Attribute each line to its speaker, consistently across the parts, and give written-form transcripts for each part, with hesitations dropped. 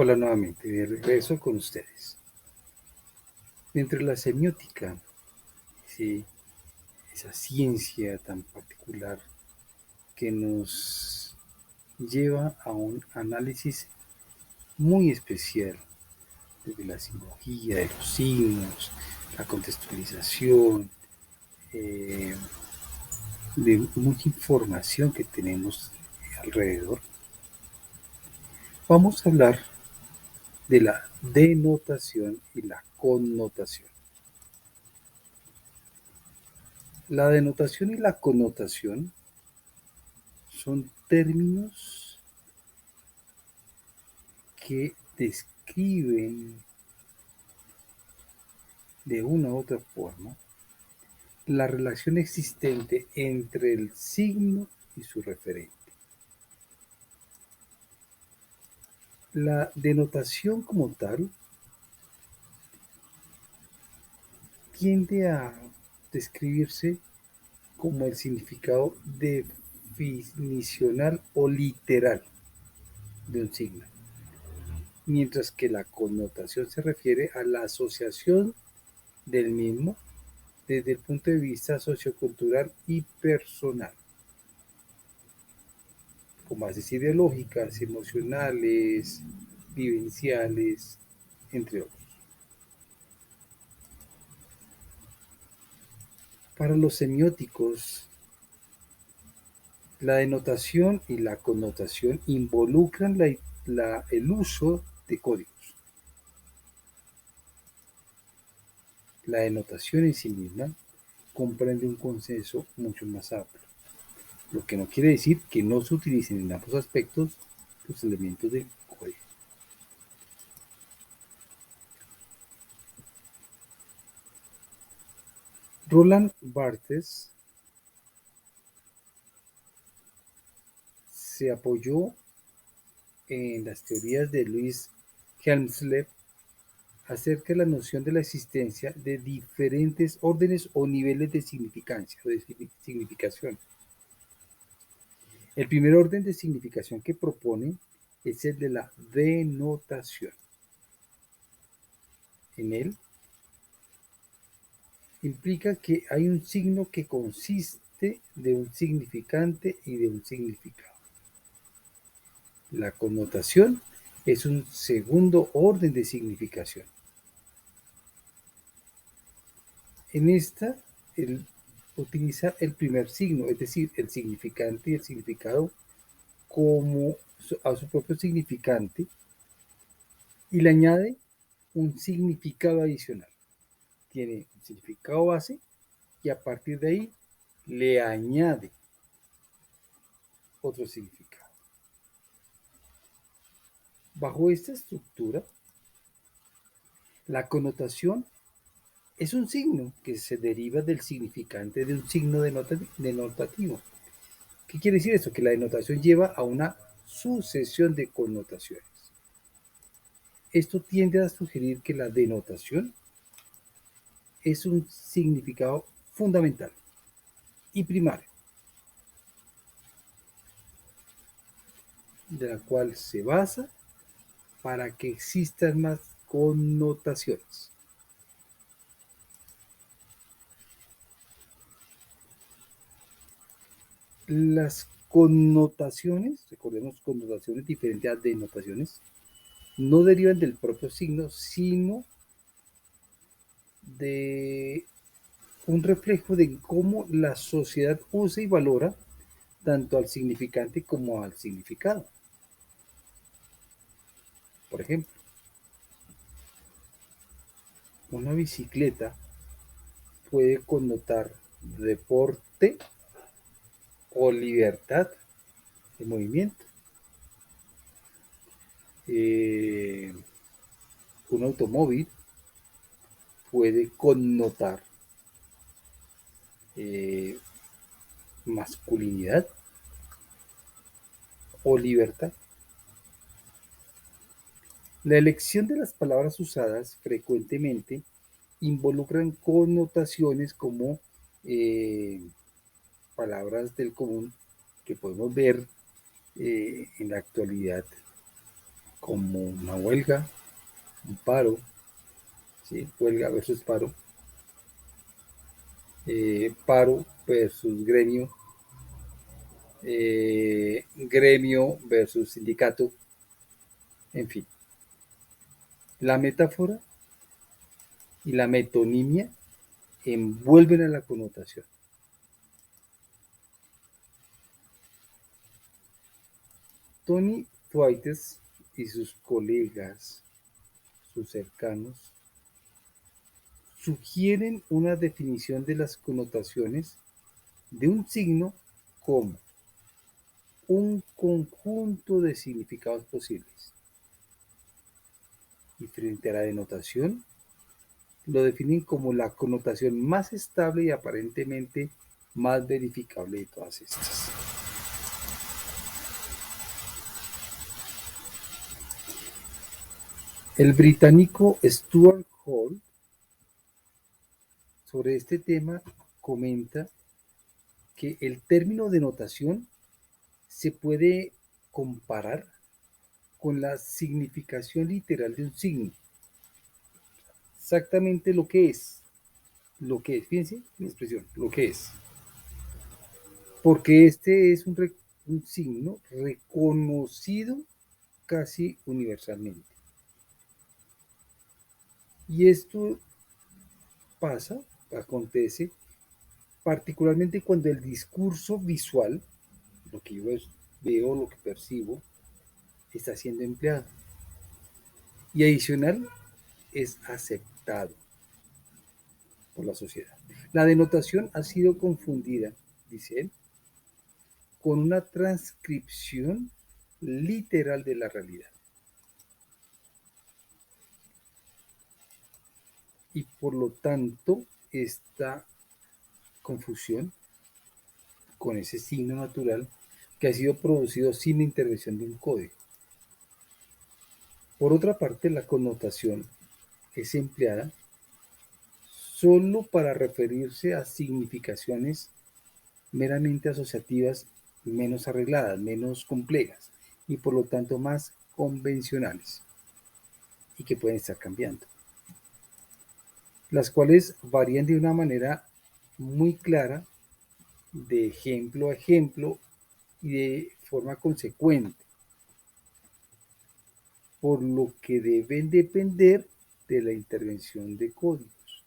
Speaker 1: Hola nuevamente, de regreso con ustedes. Dentro de la semiótica, sí, esa ciencia tan particular que nos lleva a un análisis muy especial desde la simbología de los signos, la contextualización, eh, de mucha información que tenemos alrededor, vamos a hablar de la denotación y la connotación. La denotación y la connotación son términos que describen de una u otra forma la relación existente entre el signo y su referente. La denotación como tal tiende a describirse como el significado definicional o literal de un signo, mientras que la connotación se refiere a la asociación del mismo desde el punto de vista sociocultural y personal, con bases ideológicas, emocionales, vivenciales, entre otros. Para los semióticos, la denotación y la connotación involucran el uso de códigos. La denotación en sí misma comprende un consenso mucho más amplio, lo que no quiere decir que no se utilicen en ambos aspectos los elementos del código. Roland Barthes se apoyó en las teorías de Louis Helmsley acerca de la noción de la existencia de diferentes órdenes o niveles de significancia o de significación. El primer orden de significación que propone es el de la denotación. En él implica que hay un signo que consiste de un significante y de un significado. La connotación es un segundo orden de significación. En esta, él utiliza el primer signo, es decir, el significante y el significado como a su propio significante y le añade un significado adicional. Tiene un significado base y a partir de ahí le añade otro significado. Bajo esta estructura, la connotación es un signo que se deriva del significante de un signo denotativo. ¿Qué quiere decir esto? Que la denotación lleva a una sucesión de connotaciones. Esto tiende a sugerir que la denotación es un significado fundamental y primario, de la cual se basa para que existan más connotaciones. Las connotaciones, recordemos connotaciones diferentes a denotaciones, no derivan del propio signo, sino de un reflejo de cómo la sociedad usa y valora tanto al significante como al significado. Por ejemplo, una bicicleta puede connotar deporte o libertad de movimiento. Eh, un automóvil puede connotar eh, masculinidad o libertad. La elección de las palabras usadas frecuentemente involucran connotaciones como eh, palabras del común que podemos ver en la actualidad como una huelga, un paro, ¿sí? Huelga versus paro, paro versus gremio, gremio versus sindicato, en fin. La metáfora y la metonimia envuelven a la connotación. Tony Thwaites y sus colegas, sus cercanos, sugieren una definición de las connotaciones de un signo como un conjunto de significados posibles. Y frente a la denotación, lo definen como la connotación más estable y aparentemente más verificable de todas estas. El británico Stuart Hall sobre este tema comenta que el término denotación se puede comparar con la significación literal de un signo. Exactamente fíjense la expresión, lo que es. Porque este es un signo reconocido casi universalmente. Y esto pasa, acontece, particularmente cuando el discurso visual, lo que yo veo, lo que percibo, está siendo empleado. Y adicional, es aceptado por la sociedad. La denotación ha sido confundida, dice él, con una transcripción literal de la realidad. Y por lo tanto, esta confusión con ese signo natural que ha sido producido sin la intervención de un código. Por otra parte, la connotación es empleada solo para referirse a significaciones meramente asociativas menos arregladas, menos complejas y por lo tanto más convencionales y que pueden estar cambiando, las cuales varían de una manera muy clara de ejemplo a ejemplo y de forma consecuente, por lo que deben depender de la intervención de códigos.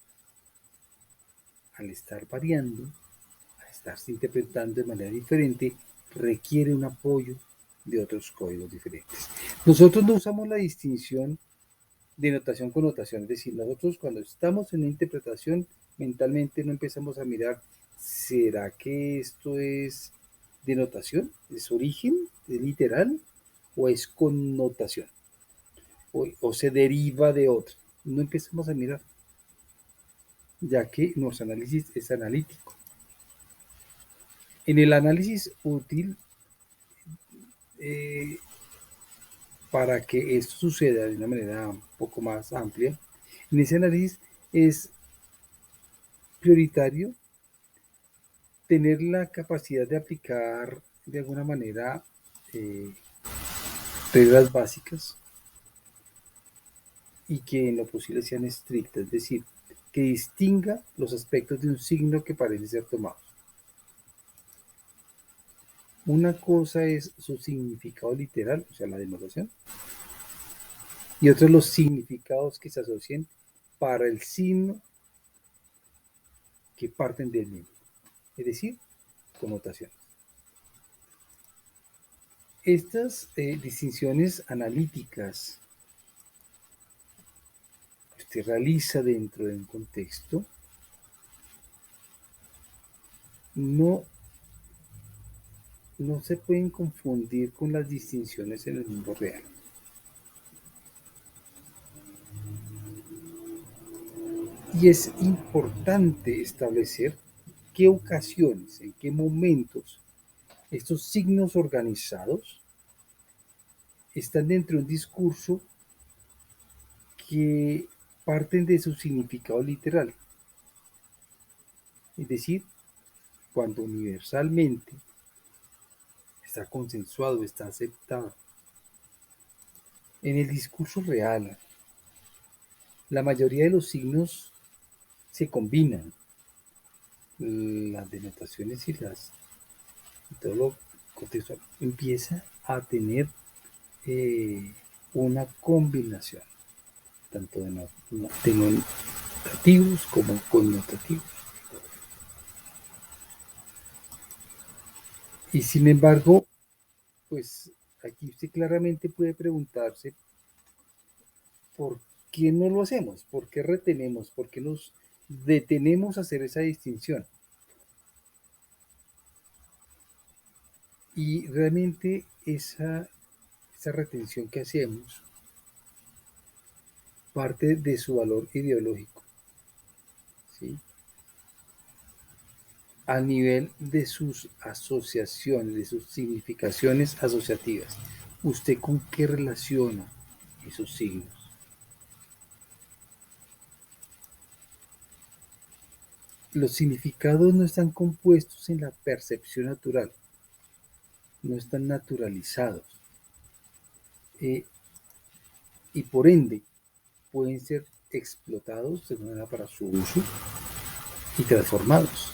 Speaker 1: Al estar variando, al estarse interpretando de manera diferente, requiere un apoyo de otros códigos diferentes. Nosotros no usamos la distinción de notación con notación, es decir, nosotros cuando estamos en una interpretación mentalmente no empezamos a mirar, ¿será que esto es denotación? ¿Es origen? ¿Es literal? ¿O es connotación? ¿O se deriva de otro? No empezamos a mirar, ya que nuestro análisis es analítico. En el análisis útil, eh, para que esto suceda de una manera un poco más amplia, en ese análisis es prioritario tener la capacidad de aplicar de alguna manera eh, reglas básicas y que en lo posible sean estrictas, es decir, que distinga los aspectos de un signo que parece ser tomado. Una cosa es su significado literal, o sea, la denotación, y otros los significados que se asocian para el signo que parten del mismo, es decir, connotación. Estas distinciones analíticas que usted realiza dentro de un contexto no, no se pueden confundir con las distinciones en el mundo real. Y es importante establecer qué ocasiones, en qué momentos estos signos organizados están dentro de un discurso que parten de su significado literal. Es decir, cuando universalmente está consensuado, está aceptado. En el discurso real, la mayoría de los signos se combinan, las denotaciones y todo lo contextual empieza a tener una combinación, tanto denotativos como connotativos. Y sin embargo, pues aquí usted claramente puede preguntarse por qué no lo hacemos, por qué retenemos, por qué nos detenemos a hacer esa distinción. Y realmente esa retención que hacemos parte de su valor ideológico, ¿sí? A nivel de sus asociaciones, de sus significaciones asociativas. ¿Usted con qué relaciona esos signos? Los significados no están compuestos en la percepción natural, no están naturalizados, eh, y por ende pueden ser explotados de manera para su uso y transformados.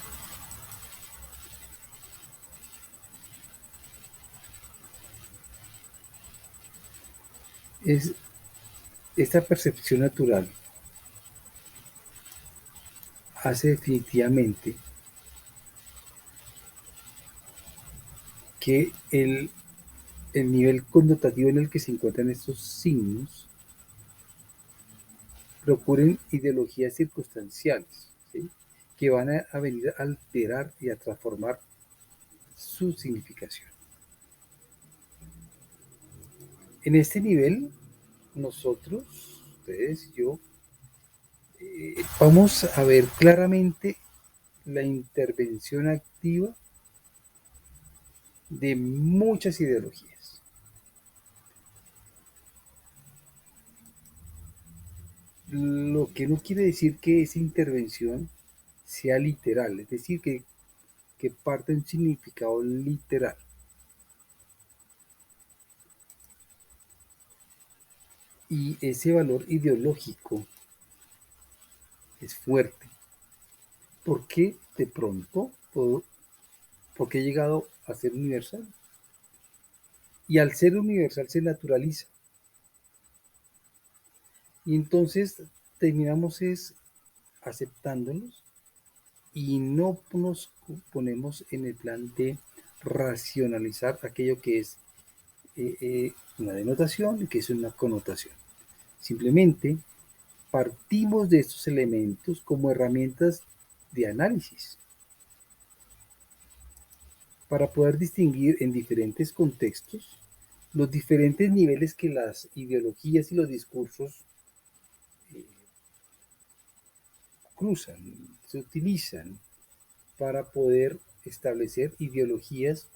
Speaker 1: Es esta percepción natural hace definitivamente que el nivel connotativo en el que se encuentran estos signos procuren ideologías circunstanciales, ¿sí? Que van a venir a alterar y a transformar su significación. En este nivel, nosotros, ustedes y yo, vamos a ver claramente la intervención activa de muchas ideologías. Lo que no quiere decir que esa intervención sea literal, es decir, que parte de un significado literal. Y ese valor ideológico es fuerte. ¿Por qué de pronto? Porque ha llegado a ser universal. Y al ser universal se naturaliza. Y entonces terminamos es aceptándolos y no nos ponemos en el plan de racionalizar aquello que es una denotación y que es una connotación. Simplemente partimos de estos elementos como herramientas de análisis para poder distinguir en diferentes contextos los diferentes niveles que las ideologías y los discursos eh, cruzan, se utilizan para poder establecer ideologías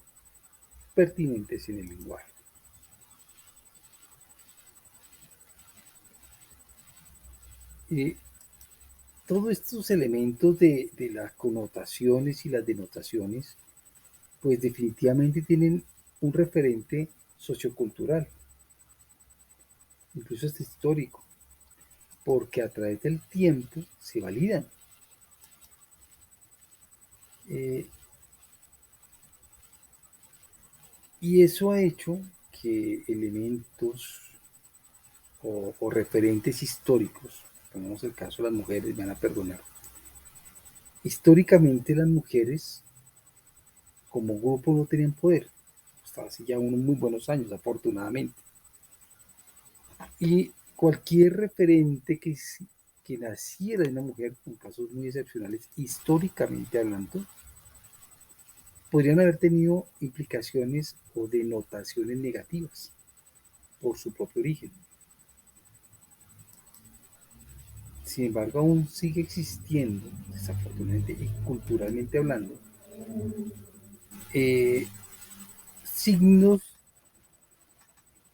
Speaker 1: pertinentes en el lenguaje. Eh, Todos estos elementos de las connotaciones y las denotaciones, pues definitivamente tienen un referente sociocultural, incluso este histórico, porque a través del tiempo se validan. Eh, y eso ha hecho que elementos o referentes históricos, ponemos el caso de las mujeres, me van a perdonar, históricamente las mujeres como grupo no tenían poder, hasta hace ya unos muy buenos años, afortunadamente. Y cualquier referente que naciera de una mujer, con casos muy excepcionales, históricamente hablando, podrían haber tenido implicaciones o denotaciones negativas por su propio origen. Sin embargo, aún sigue existiendo, desafortunadamente y culturalmente hablando, eh, signos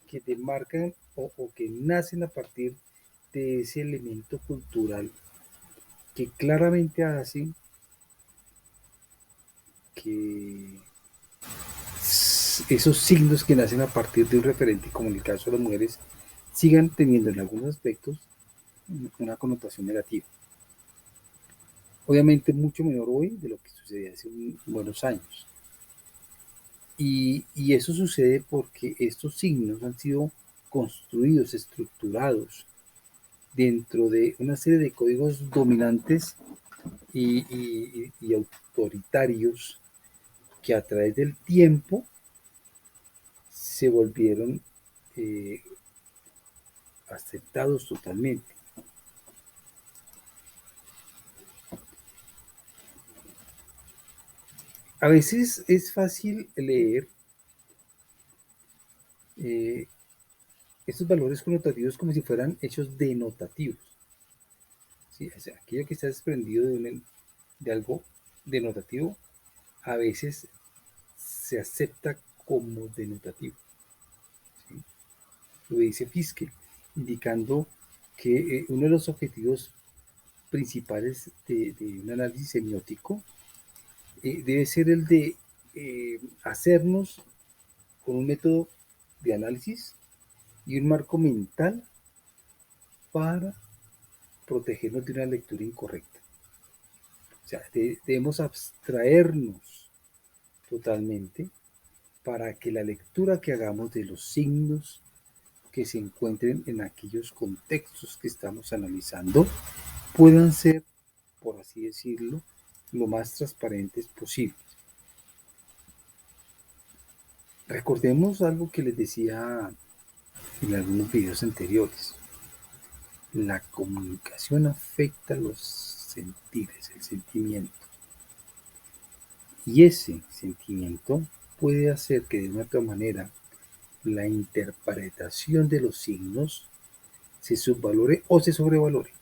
Speaker 1: que demarcan o que nacen a partir de ese elemento cultural que claramente hacen que esos signos que nacen a partir de un referente, como en el caso de las mujeres, sigan teniendo en algunos aspectos una connotación negativa. Obviamente mucho menor hoy de lo que sucedía hace buenos años. Y eso sucede porque estos signos han sido construidos, estructurados dentro de una serie de códigos dominantes y autoritarios que a través del tiempo se volvieron eh, aceptados totalmente. A veces es fácil leer eh, estos valores connotativos como si fueran hechos denotativos. ¿Sí? O sea, aquello que está desprendido de algo denotativo a veces se acepta como denotativo. ¿Sí? Lo dice Fiske, indicando que uno de los objetivos principales de un análisis semiótico debe ser el de hacernos con un método de análisis y un marco mental para protegernos de una lectura incorrecta. O sea, debemos abstraernos totalmente para que la lectura que hagamos de los signos que se encuentren en aquellos contextos que estamos analizando puedan ser, por así decirlo, lo más transparentes posible. Recordemos algo que les decía en algunos videos anteriores. La comunicación afecta los sentires, el sentimiento. Y ese sentimiento puede hacer que de una otra manera la interpretación de los signos se subvalore o se sobrevalore,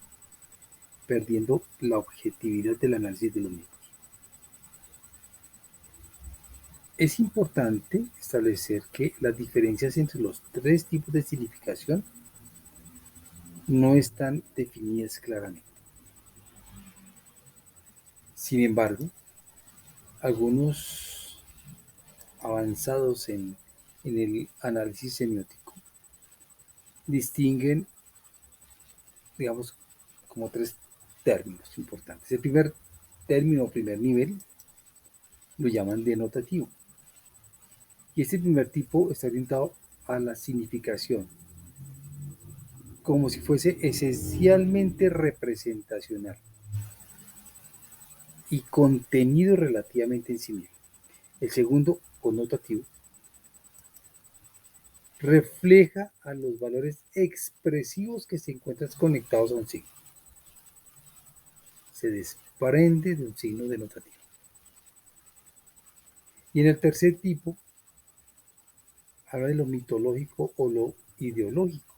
Speaker 1: perdiendo la objetividad del análisis de los mismos. Es importante establecer que las diferencias entre los tres tipos de significación no están definidas claramente. Sin embargo, algunos avanzados en el análisis semiótico distinguen, digamos, como tres términos importantes. El primer término o primer nivel lo llaman denotativo. Y este primer tipo está orientado a la significación, como si fuese esencialmente representacional y contenido relativamente en sí mismo. El segundo, connotativo, refleja a los valores expresivos que se encuentran conectados a un signo. Se desprende de un signo denotativo. Y en el tercer tipo, habla de lo mitológico o lo ideológico,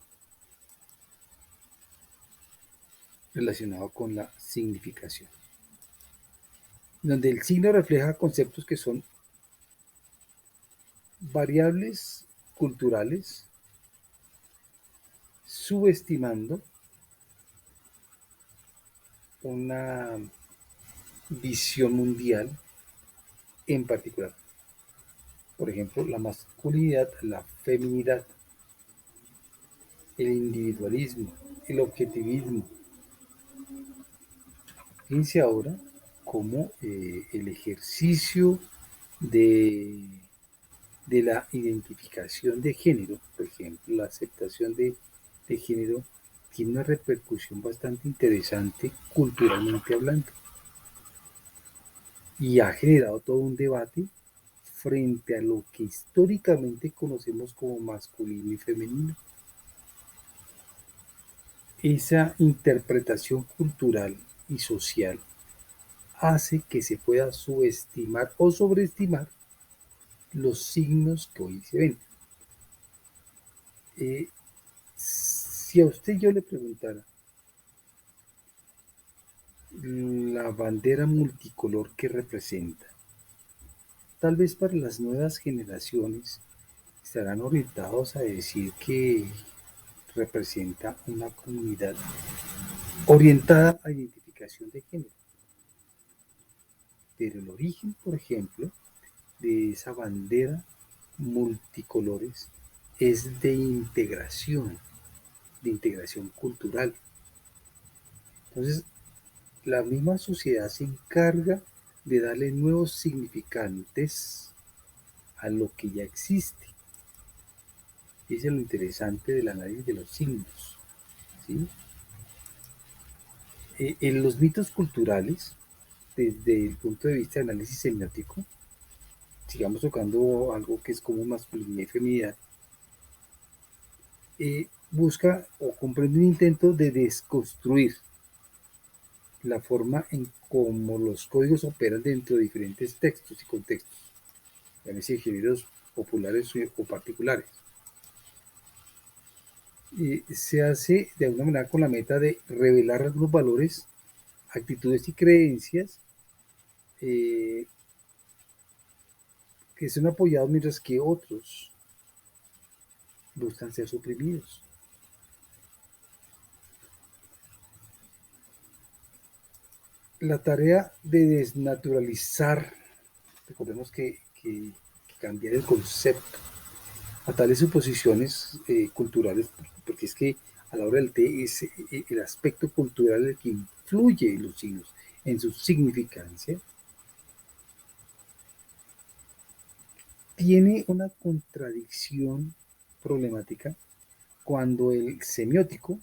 Speaker 1: relacionado con la significación, donde el signo refleja conceptos que son variables culturales, subestimando una visión mundial en particular. Por ejemplo, la masculinidad, la feminidad, el individualismo, el objetivismo. Fíjense ahora cómo el ejercicio de, de la identificación de género, por ejemplo, la aceptación de género, tiene una repercusión bastante interesante culturalmente hablando y ha generado todo un debate frente a lo que históricamente conocemos como masculino y femenino. Esa interpretación cultural y social hace que se pueda subestimar o sobreestimar los signos que hoy se ven. Eh, si a usted yo le preguntara la bandera multicolor que representa, tal vez para las nuevas generaciones estarán orientados a decir que representa una comunidad orientada a identificación de género. Pero el origen, por ejemplo, de esa bandera multicolores es de integración, de integración cultural. Entonces, la misma sociedad se encarga de darle nuevos significantes a lo que ya existe. Y eso es lo interesante del análisis de los signos, ¿sí? En los mitos culturales, desde el punto de vista de análisis semiótico, sigamos tocando algo que es como masculinidad y feminidad, busca o comprende un intento de desconstruir la forma en cómo los códigos operan dentro de diferentes textos y contextos, llámese géneros populares o particulares. Se hace de alguna manera con la meta de revelar algunos valores, actitudes y creencias eh, que son apoyados mientras que otros buscan ser suprimidos. La tarea de desnaturalizar, recordemos que cambiar el concepto a tales suposiciones culturales, porque es que a la hora del té es el aspecto cultural el que influye en los signos, en su significancia, tiene una contradicción problemática cuando el semiótico,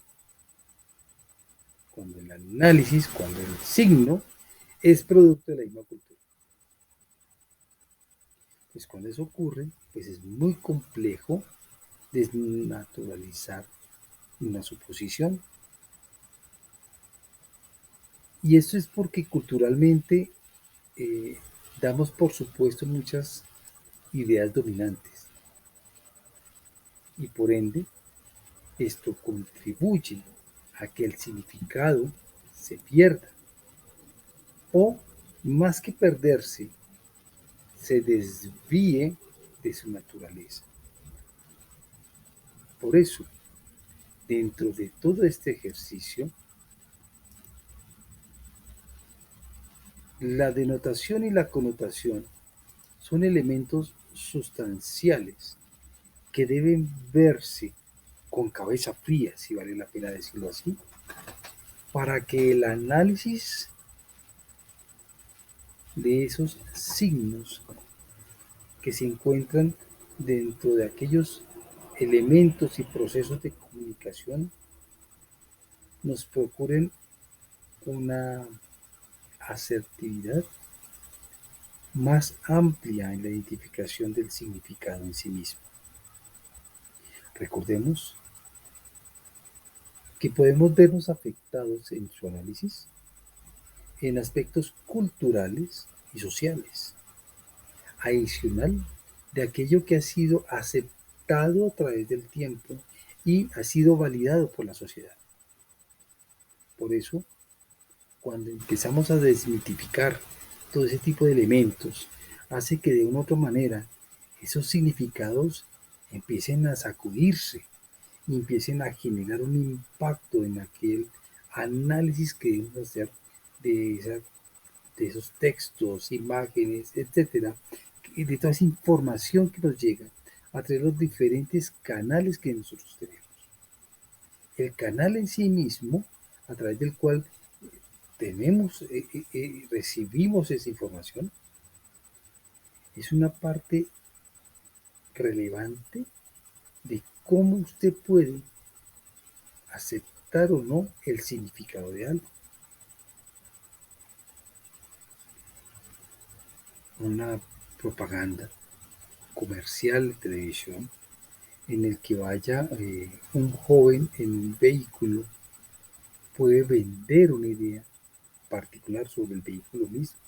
Speaker 1: cuando el análisis, cuando el signo es producto de la misma cultura. Pues cuando eso ocurre, pues es muy complejo desnaturalizar una suposición. Y esto es porque culturalmente eh, damos por supuesto muchas ideas dominantes y por ende esto contribuye a que el significado se pierda o más que perderse, se desvíe de su naturaleza. Por eso, dentro de todo este ejercicio, la denotación y la connotación son elementos sustanciales que deben verse con cabeza fría, si vale la pena decirlo así, para que el análisis de esos signos que se encuentran dentro de aquellos elementos y procesos de comunicación nos procuren una asertividad más amplia en la identificación del significado en sí mismo. Recordemos que podemos vernos afectados en su análisis en aspectos culturales y sociales, adicional de aquello que ha sido aceptado a través del tiempo y ha sido validado por la sociedad. Por eso, cuando empezamos a desmitificar todo ese tipo de elementos, hace que de una u otra manera esos significados empiecen a sacudirse y empiecen a generar un impacto en aquel análisis que debemos hacer de, esa, de esos textos, imágenes, etcétera, y de toda esa información que nos llega a través de los diferentes canales que nosotros tenemos. El canal en sí mismo, a través del cual tenemos, recibimos esa información, es una parte relevante de cómo usted puede aceptar o no el significado de algo. Una propaganda comercial de televisión en el que vaya un joven en un vehículo puede vender una idea particular sobre el vehículo mismo.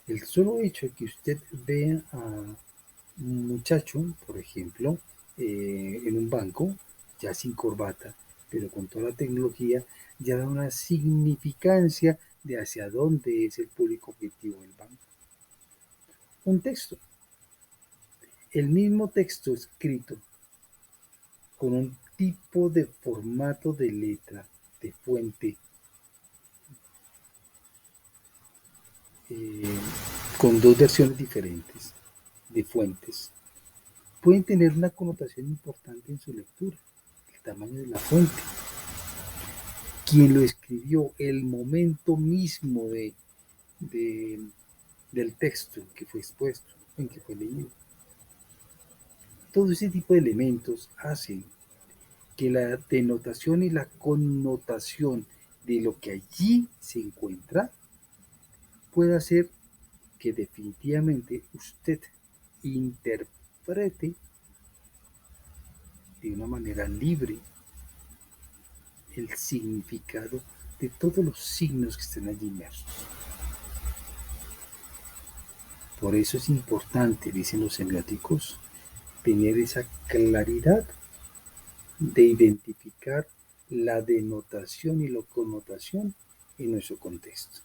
Speaker 1: El solo hecho de que usted vea a un muchacho, por ejemplo, en un banco, ya sin corbata, pero con toda la tecnología, ya da una significancia de hacia dónde es el público objetivo del banco. Un texto, el mismo texto escrito con un tipo de formato de letra, de fuente, eh, con dos versiones diferentes de fuentes, pueden tener una connotación importante en su lectura. tamaño de la fuente, quién lo escribió, el momento mismo de, del texto en que fue expuesto, en que fue leído. Todo ese tipo de elementos hacen que la denotación y la connotación de lo que allí se encuentra pueda hacer que definitivamente usted interprete de una manera libre el significado de todos los signos que estén allí inmersos. Por eso es importante, dicen los semióticos, tener esa claridad de identificar la denotación y la connotación en nuestro contexto.